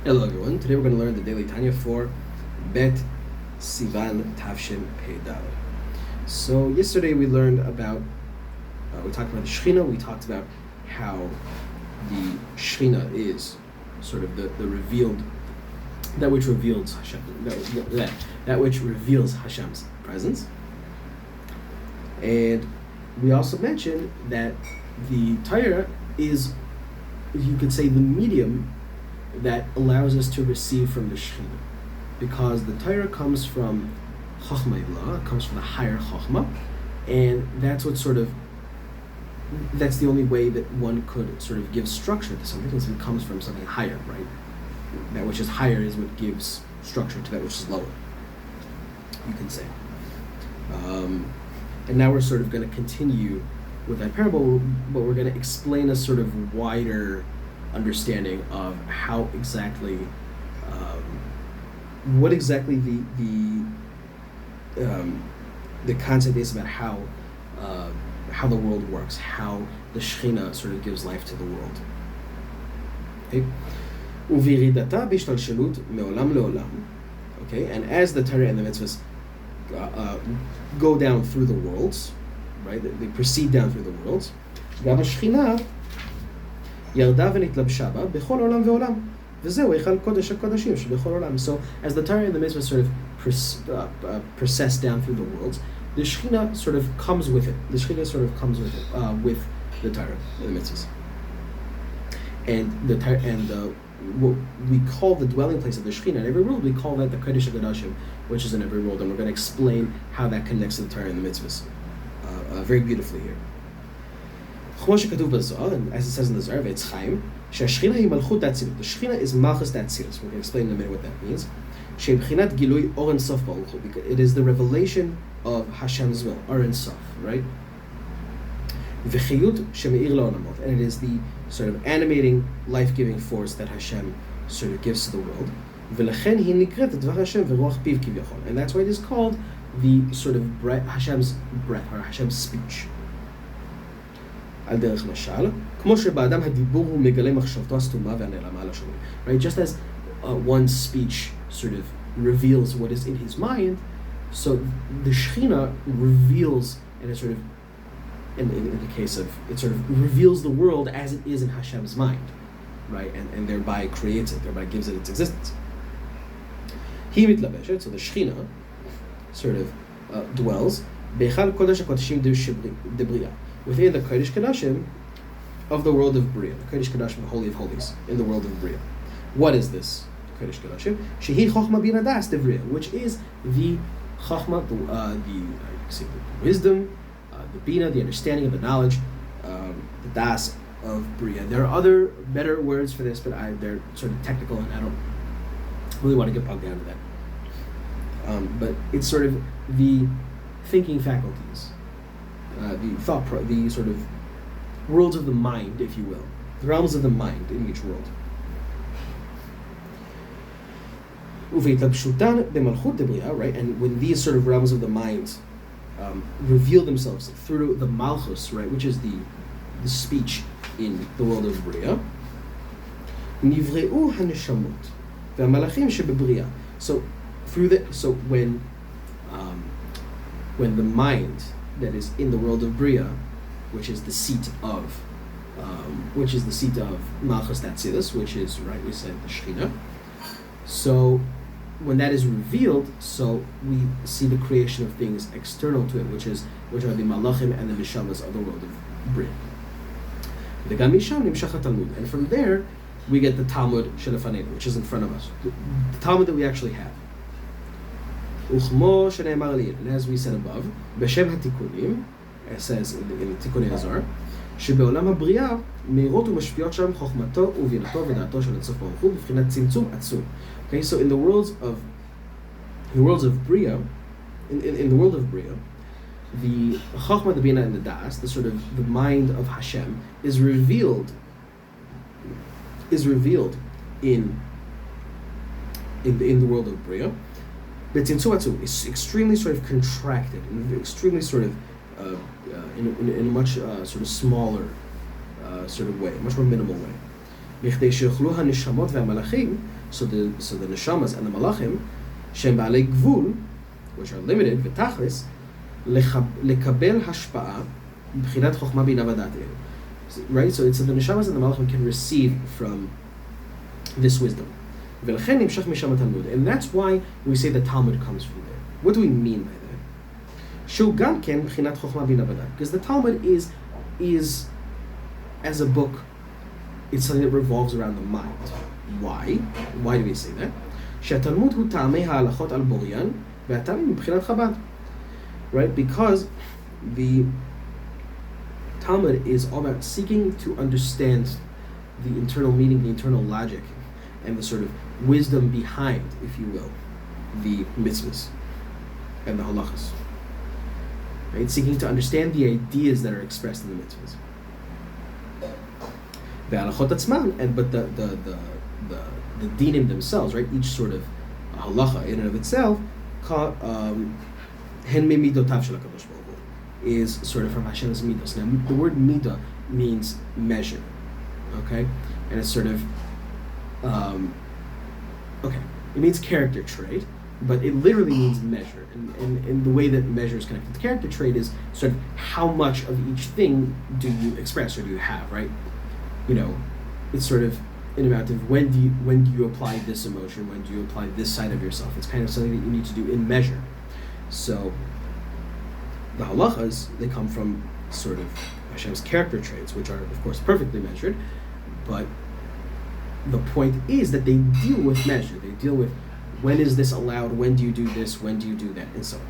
Hello everyone, today we're going to learn the daily Tanya for Bet Sivan Tavshin Pei Dal. So yesterday we learned about, we talked about the Shechina, we talked about how the Shechina is sort of the revealed, that which reveals Hashem, that which reveals Hashem's presence. And we also mentioned that the Torah is, you could say, the medium that allows us to receive from the Shechina, because the Torah comes from Chochmah Ilah, it comes from the higher Chochmah, and that's the only way that one could sort of give structure to something, because it comes from something higher, right? That which is higher is what gives structure to that which is lower, you can say. And now we're sort of going to continue with that parable, but we're going to explain a sort of wider understanding of how exactly, what exactly the concept is about how the world works, how the Shechina sort of gives life to the world. Okay, okay, and as the Torah and the mitzvahs go down through the worlds, right? They proceed down through the worlds. גם השכינה ירדה ונתלבשה בה בכל עולם ועולם. וזהו היכל קודש הקודשים שבכל עולם. So as the Torah and the mitzvah sort of process down through the worlds, the Shechina sort of comes with it. The Shechina sort of comes with it, with the Torah and the mitzvahs. And what we call the dwelling place of the Shechina in every world, we call that the Kodesh HaKodashim, which is in every world, and we're going to explain how that connects to the Torah and the mitzvahs very beautifully here. And as it says in the Zohar, it's Chaim, שהשכינה היא מלכות דאצילות. The Shechina is Malchus Datzilus. We're going to explain in a minute what that means. שבחינת גילוי אור אין סוף ברוך הוא. It is the revelation of Hashem's will, אור אין סוף, right? וחיות שמאיר לעולמות. And it is the sort of animating, life-giving force that Hashem sort of gives to the world. ולכן היא נקראת דבר השם ורוח פיו כביכול. And that's why it is called the sort of Hashem's breath, or Hashem's speech. על דרך משל, כמו שבאדם הדיבור הוא מגלה מחשבתו הסתומה והנעלמה על השומעים. Right? Just as one's speech sort of reveals what is in his mind, so the Shechina reveals, and it sort of, in the case of, it sort of reveals the world as it is in Hashem's mind, right? And thereby creates it, thereby gives it its existence. היא מתלבשת, so the Shechina sort of dwells, בהיכל קודש הקודשים דבריאה, within the Kodesh Kodashim of the world of Bria, the Kodesh Kodashim, the Holy of Holies, in the world of Bria. What is this Kodesh Kodashim? Shehi Chochma Bina Das de Bria, which is the Chochma, the wisdom, the Bina, the understanding of the knowledge, the Das of Bria. There are other better words for this, but they're sort of technical, and I don't really want to get bogged down to that. But it's sort of the thinking faculties, the sort of worlds of the mind, if you will, the realms of the mind in each world. Right? And when these sort of realms of the mind reveal themselves through the Malchus, right, which is the speech in the world of Bria, נבראו הנשמות והמלאכים שבבריאה. So when the mind that is in the world of Bria, which is the seat of Malchus Datzilus, which is, right, we said the Shechina. So when that is revealed, so we see the creation of things external to it, which are the Malachim and the Neshamas of the world of Bria. And from there we get the Talmud Shelefanenu, which is in front of us, the Talmud that we actually have. And as we said above, בשם התיקונים, it says in תיקוני הזוהר, שבעולם הבריאה מהירות ומשפיעות שם חוכמתו ובינתו ודעתו של אינסוף ברוך הוא בבחינת צמצום עצום. Okay, so in the worlds of Bria, in the world of Bria, the Chochmah, the Bina, and the Das, the sort of the mind of Hashem, is revealed in the world of Bria. But Tzimtzum is extremely sort of contracted, and extremely sort of in a much sort of smaller sort of way, much more minimal way. בכדי שיוכלו הנשמות והמלאכים, so the neshamas and the malachim, שהם בעלי גבול, which are limited, ותכלס, לקבל השפעה מבחינת חוכמה בינה ודעת אלו. Right? So it's the neshamas and the malachim can receive from this wisdom. ולכן נמשך משם התלמוד. And that's why we say the Talmud comes from there. What do we mean by that? שהוא גם כן מבחינת חוכמה בינה ודעת. Because the Talmud is as a book, it's something that revolves around the mind. Why? Why do we say that? שהתלמוד הוא טעמי ההלכות על בוריין, והטעמים מבחינת חב"ד. Right? Because the Talmud is all about seeking to understand the internal meaning, the internal logic, and the sort of wisdom behind, if you will, the mitzvahs and the halachas. Right? Seeking to understand the ideas that are expressed in the mitzvahs. וההלכות עצמן, but the dinim themselves, right? Each sort of halacha in and of itself, hen midotav shel HaKadosh Baruch Hu, is sort of from Hashem's midos. Now, the word midah means measure, okay? And it's sort of, okay, it means character trait, but it literally means measure. And the way that measure is connected to character trait is sort of how much of each thing do you express or do you have, right? You know, it's sort of an amount of when do you apply this emotion, when do you apply this side of yourself. It's kind of something that you need to do in measure. So the halachas, they come from sort of Hashem's character traits, which are of course perfectly measured, but the point is that they deal with measure. They deal with when is this allowed, when do you do this, when do you do that, and so on.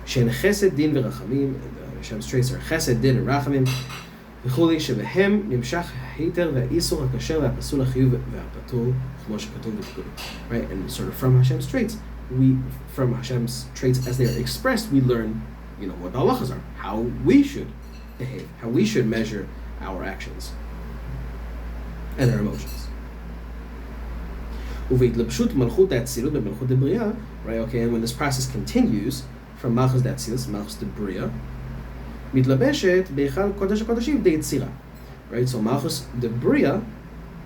She'en chesed, din, v'rachamim, Hashem's traits are chesed, din, and rachamim, וכולי שבהם נמשך היתר והאיסור הכשר והפסול החיוב והפתול כמו שכתוב בפקודים. Right? And sort of from Hashem's traits, from Hashem's traits as they are expressed, we learn, you know, what the halachas are, how we should behave, how we should measure our actions and our emotions. ובהתלבשות מלכות האצילות במלכות דברייה, right? Okay, and when this process continues from Malchus d'Atzilus, Malchus d'Bria, מתלבשת בהיכל קודש הקודשים דיצירה. Right? So Malchus d'Bria,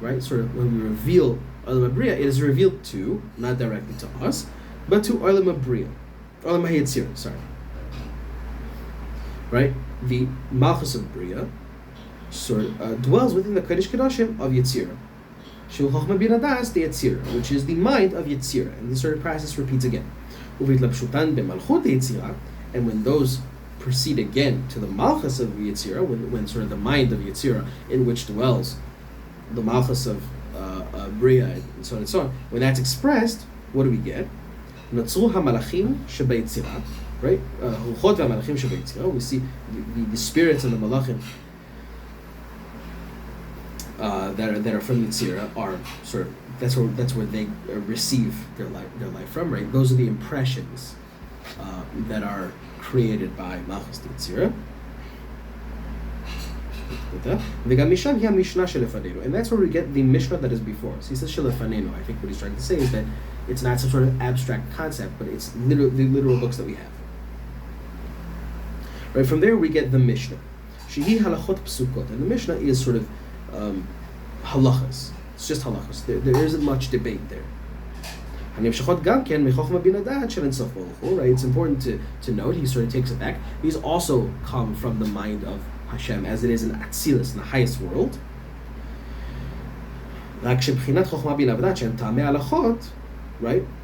right? Sort of when we reveal Olam HaBria, it is revealed to, not directly to us, but to Olam HaBria. Olam HaYetzirah, sorry. Right? The Malchus of Bria sort of dwells within the Kodesh Kedoshim of Yetzirah. Shul Chochma Bin Adas the Yetzirah, which is the mind of Yetzirah. And this sort of process repeats again. Uvitlepshutan b'malchut Yetzirah, and when those proceed again to the Malchus of Yetzirah, when sort of the mind of Yetzirah, in which dwells the Malchus of Bria, and so on and so on, when that's expressed, what do we get? Natzru HaMalachim Shebeyetzirah, right? Ruchot HaMalachim Shebeyetzirah. We see the spirits and the Malachim that are from Yetzirah are sort of that's where they receive their life from, right? Those are the impressions that are created by Malchus Yetzirah. And that's where we get the Mishnah that is before us. He says Shelefanenu. I think what he's trying to say is that it's not some sort of abstract concept, but it's the literal books that we have. Right, from there we get the Mishnah. Shehi halachot psukot. And the Mishnah is sort of halachas. It's just halachas. There isn't much debate there. Right? It's important to note, he sort of takes it back. These also come from the mind of Hashem, as it is in Atzilus, in the highest world. Right?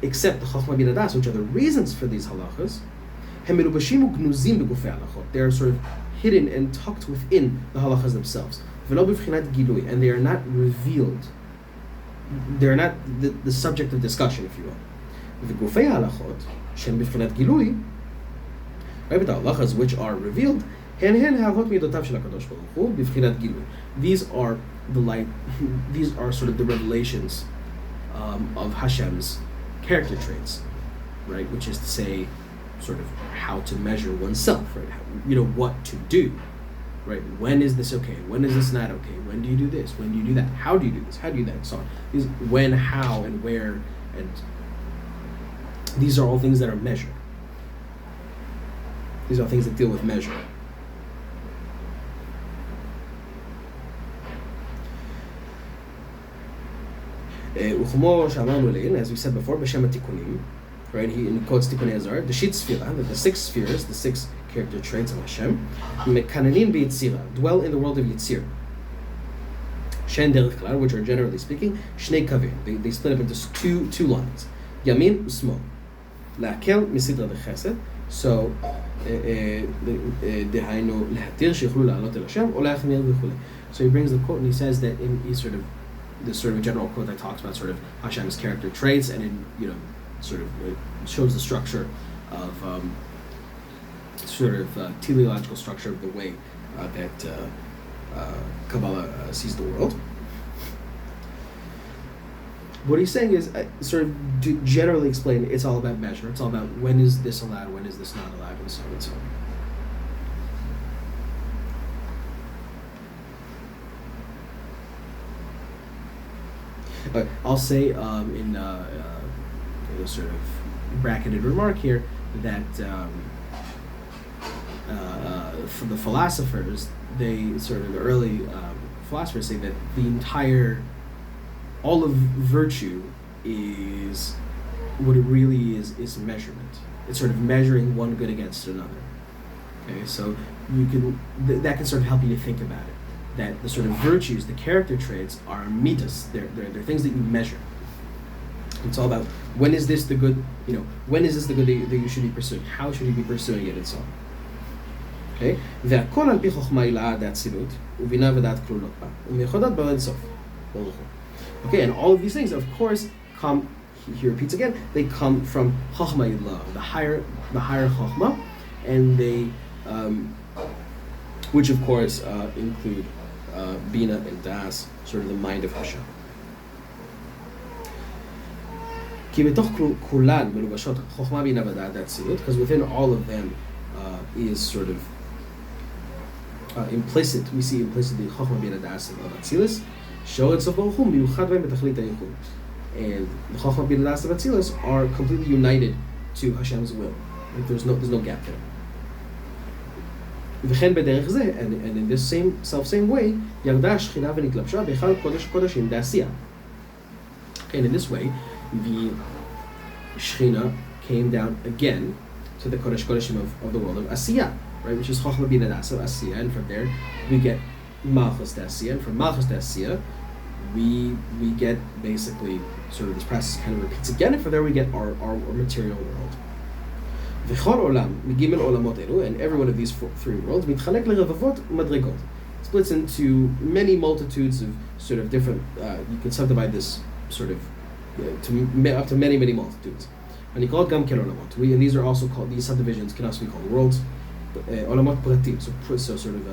Except the Chochmah Bin Adas, which are the reasons for these halachas, they are sort of hidden and tucked within the halachas themselves. And they are not revealed. They are not the subject of discussion, if you will. Right, but the halachas which are revealed, these are the light. These are sort of the revelations of Hashem's character traits, right? Which is to say, sort of how to measure oneself, right? What to do, right? When is this okay? When is this not okay? When do you do this? When do you do that? How do you do this? How do you do that? So these when, how, and where, and these are all things that are measured. These are things that deal with measure. וכמו שאמרנו לעיל, as we said before, בשם התיקונים, right, he quotes תיקוני הזוהר, the sheet ספירה, the six spheres, the six character traits of Hashem, מקננים ביצירה, dwell in the world of יציר, שהן דרך כלל, which are generally speaking, שני קווים, they split up into two lines, ימין ושמאל, להקל מסדרה וחסד, so, דהיינו להתיר שיוכלו לעלות אל השם, או להחמיר וכו'. So he brings the quote and he says that in sort of this sort of general quote that talks about sort of Hashem's character traits and in, you know, sort of shows the structure of sort of teleological structure of the way that Kabbalah sees the world. What he's saying is sort of to generally explain it's all about measure. It's all about when is this allowed, when is this not allowed, and so on and so on. I'll say in a sort of bracketed remark here that from the philosophers, they sort of the early philosophers say that all of virtue is what it really is measurement. It's sort of measuring one good against another. Okay, so you can that can sort of help you to think about it. That the sort of virtues, the character traits, are mitas. They're things that you measure. It's all about when is this the good, when is this the good that you should be pursuing? How should you be pursuing it, and so on. Okay? והכל על פי חוכמה הילאה דעת צילות, ובינה ודעת כלולות בה, ומיוחדות באין סוף. Okay, and all of these things, of course, come, he repeats again, they come from chachma ilah, the higher chachma, and they, which of course include bina and das, sort of the mind of Hashem. Because within all of them is sort of implicit, we see implicitly chachma bina das of Atzilus, and the chachma bina das of Atzilus are completely united to Hashem's will. Like there's no gap there. And in this same way, and in this way, the Shechina came down again to the Kodesh Kodeshim of the world of Asiyah, right? Which is Chochmah Bina Das of Asiyah, and from there we get Malchus Asiyah, and from Malchus Asiyah we get basically sort of this process kind of repeats again, and from there we get our material world. And every one of these three worlds splits into many multitudes of sort of different, you can subdivide this sort of up to many multitudes. And he called gam kel olamot. And these are also called, these subdivisions can also be called worlds. Olamot pratim, so sort of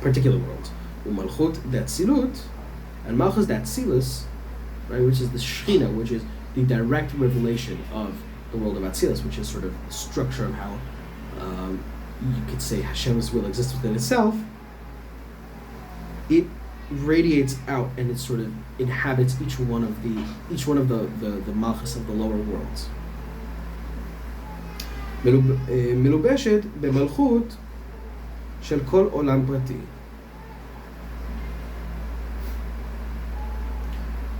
particular worlds. Umalchut datzilut, and malchus datzilus, right, which is the Shechina, which is the direct revelation of the world of Atzilus, which is sort of the structure of how you could say Hashem's will exists within itself. It radiates out and it sort of inhabits each one of the malchus of the lower worlds. מלובשת במלכות של כל עולם פרטי.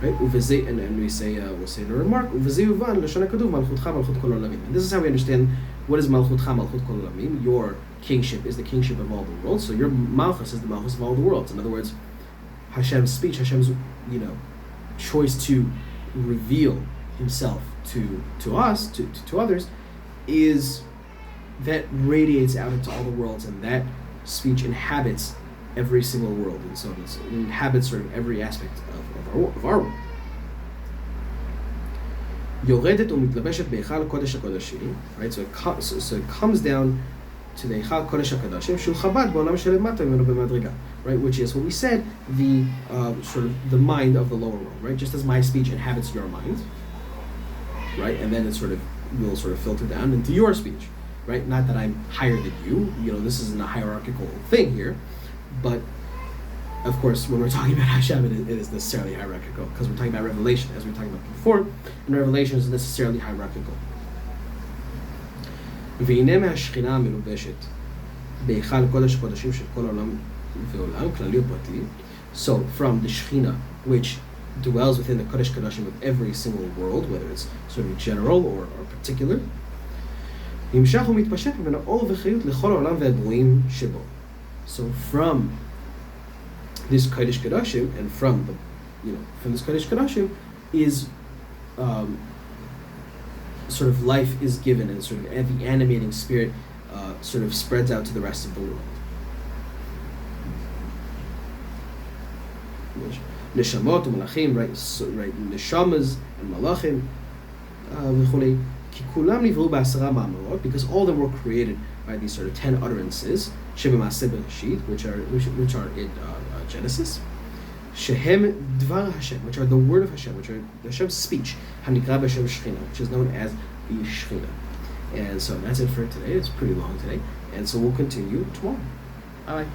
Right? And we say, we'll say in a remark, and this is how we understand what is Malchutcha, Malchut Kol Olamim. Your kingship is the kingship of all the worlds. So your Malchus is the Malchus of all the worlds. In other words, Hashem's speech, Hashem's choice to reveal Himself to us, to others, is that radiates out into all the worlds, and that speech inhabits every single world, and so it inhabits sort of every aspect of our world. יורדת ומתלבשת בהיכל קודש הקודשים, right? So it comes down to the היכל קודש הקודשים, שהוא חב"ד בעולם של למטה ממנו במדרגה, right? Which is what we said, the sort of the mind of the lower world, right? Just as my speech inhabits your mind, right? And then it will sort of filter down into your speech, right? Not that I'm higher than you, this isn't a hierarchical thing here, but of course, when we're talking about Hashem, it is necessarily hierarchical, because we're talking about revelation, as we were talking about before, and revelation is necessarily hierarchical. והנה מהשכינה המלובשת בהיכל קודש הקודשים של כל עולם ועולם, כללי ופרטי. So from the Shechina, which dwells within the Kodesh Kodashim of every single world, whether it's sort of general or particular. So from this Kodesh Kodashim, and from this Kodesh Kodashim is sort of life is given, and sort of the animating spirit sort of spreads out to the rest of the world. Neshamot and malachim, right? Neshamas and malachim, because all of them were created by these sort of 10 utterances, which are in Genesis, Shehem Dvar Hashem, which are the word of Hashem, which are Hashem's speech, Hanikra B'Shem Shechina, which is known as the Shechina. And so that's it for today. It's pretty long today, and so we'll continue tomorrow. Bye.